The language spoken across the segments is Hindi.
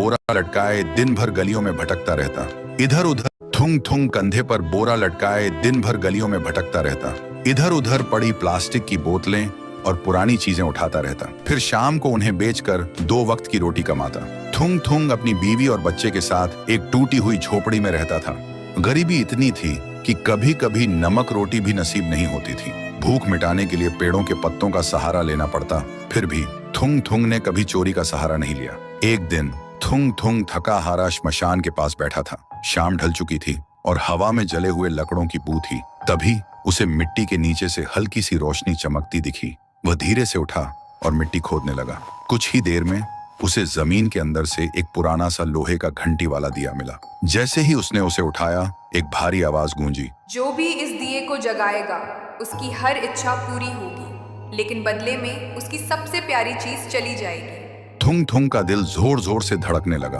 बोरा लटकाए दिन भर गलियों में भटकता रहता। इधर उधर थुंग थुंग कंधे पर बोरा लटकाए दिन भर गलियों में भटकता रहता। इधर उधर पड़ी प्लास्टिक की बोतलें और पुरानी चीजें उठाता रहता। फिर शाम को उन्हें बेचकर 2 वक्त की रोटी कमाता। थुंग थुंग अपनी बीवी और बच्चे के साथ एक टूटी हुई झोपड़ी में रहता था। गरीबी इतनी थी कि कभी कभी नमक रोटी भी नसीब नहीं होती थी। भूख मिटाने के लिए पेड़ों के पत्तों का सहारा लेना पड़ता। फिर भी थुंग थुंग ने कभी चोरी का सहारा नहीं लिया। एक दिन थुंग थुंग थका हारा श्मशान के पास बैठा था। शाम ढल चुकी थी और हवा में जले हुए लकड़ों की बू थी। तभी उसे मिट्टी के नीचे से हल्की सी रोशनी चमकती दिखी। वह धीरे से उठा और मिट्टी खोदने लगा। कुछ ही देर में उसे जमीन के अंदर से एक पुराना सा लोहे का घंटी वाला दिया मिला। जैसे ही उसने उसे उठाया, एक भारी आवाज गूंजी, जो भी इस दिए को जगाएगा उसकी हर इच्छा पूरी होगी, लेकिन बदले में उसकी सबसे प्यारी चीज चली जाएगी। थुंग थुंग का दिल जोर जोर से धड़कने लगा।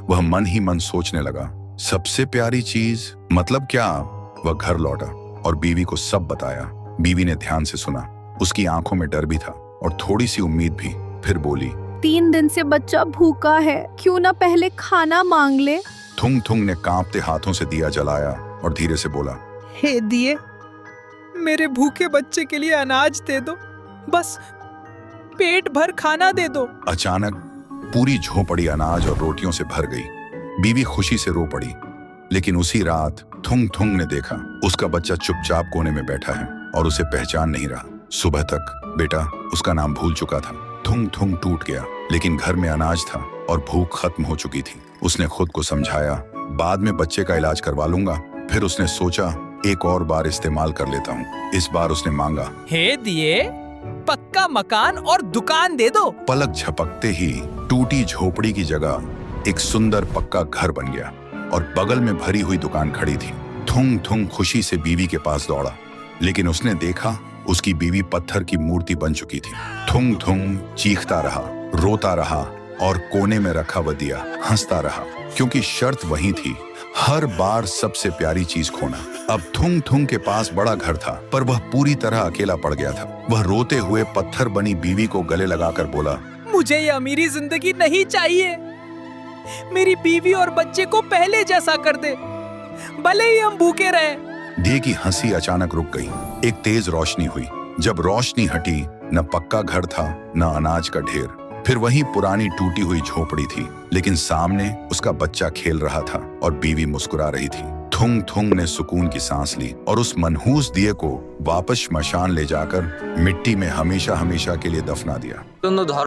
वह मन ही मन सोचने लगा, सबसे प्यारी चीज मतलब क्या? वह घर लौटा और बीवी को सब बताया। बीवी ने ध्यान से सुना। उसकी आंखों में डर भी था और थोड़ी सी उम्मीद भी। फिर बोली, 3 दिन से बच्चा भूखा है, क्यों ना पहले खाना मांग ले। थुंग थुंग ने कांपते हाथों से दिया जलाया और धीरे से बोला, हे दिए, मेरे भूखे बच्चे के लिए अनाज दे दो, बस पेट भर खाना दे दो। अचानक पूरी झोपड़ी अनाज और रोटियों से भर गई। बीवी खुशी से रो पड़ी। लेकिन उसी रात थुंग थुंग ने देखा उसका बच्चा चुपचाप कोने में बैठा है और उसे पहचान नहीं रहा। सुबह तक बेटा उसका नाम भूल चुका था। थुंग थुंग टूट गया, लेकिन घर में अनाज था और भूख खत्म हो चुकी थी। उसने खुद को समझाया, बाद में बच्चे का इलाज करवा लूंगा। फिर उसने सोचा, एक और बार इस्तेमाल कर लेता हूँ। इस बार उसने मांगा, हे दिए, पक्का मकान और दुकान दे दो। पलक झपकते ही टूटी झोपड़ी की जगह एक सुंदर पक्का घर बन गया और बगल में भरी हुई दुकान खड़ी थी। थुंग थुंग खुशी से बीवी के पास दौड़ा, लेकिन उसने देखा उसकी बीवी पत्थर की मूर्ति बन चुकी थी। थुंग थुंग चीखता रहा, रोता रहा और कोने में रखा वह दिया हंसता रहा, क्योंकि शर्त वही थी, हर बार सबसे प्यारी चीज खोना। अब थुंग थुंग के पास बड़ा घर था, पर वह पूरी तरह अकेला पड़ गया था। वह रोते हुए पत्थर बनी बीवी को गले लगाकर बोला, मुझे ये अमीरी जिंदगी नहीं चाहिए। मेरी बीवी और बच्चे को पहले जैसा कर दे, भले ही हम भूखे रहे। दिए की हंसी अचानक रुक गई। एक तेज रोशनी हुई। जब रोशनी हटी, न पक्का घर था न अनाज का ढेर। फिर वही पुरानी टूटी हुई झोपड़ी थी, लेकिन सामने उसका बच्चा खेल रहा था और बीवी मुस्कुरा रही थी। थुंग थुंग ने सुकून की सांस ली और उस मनहूस दिए को वापस श्मशान ले जाकर मिट्टी में हमेशा हमेशा के लिए दफना दिया।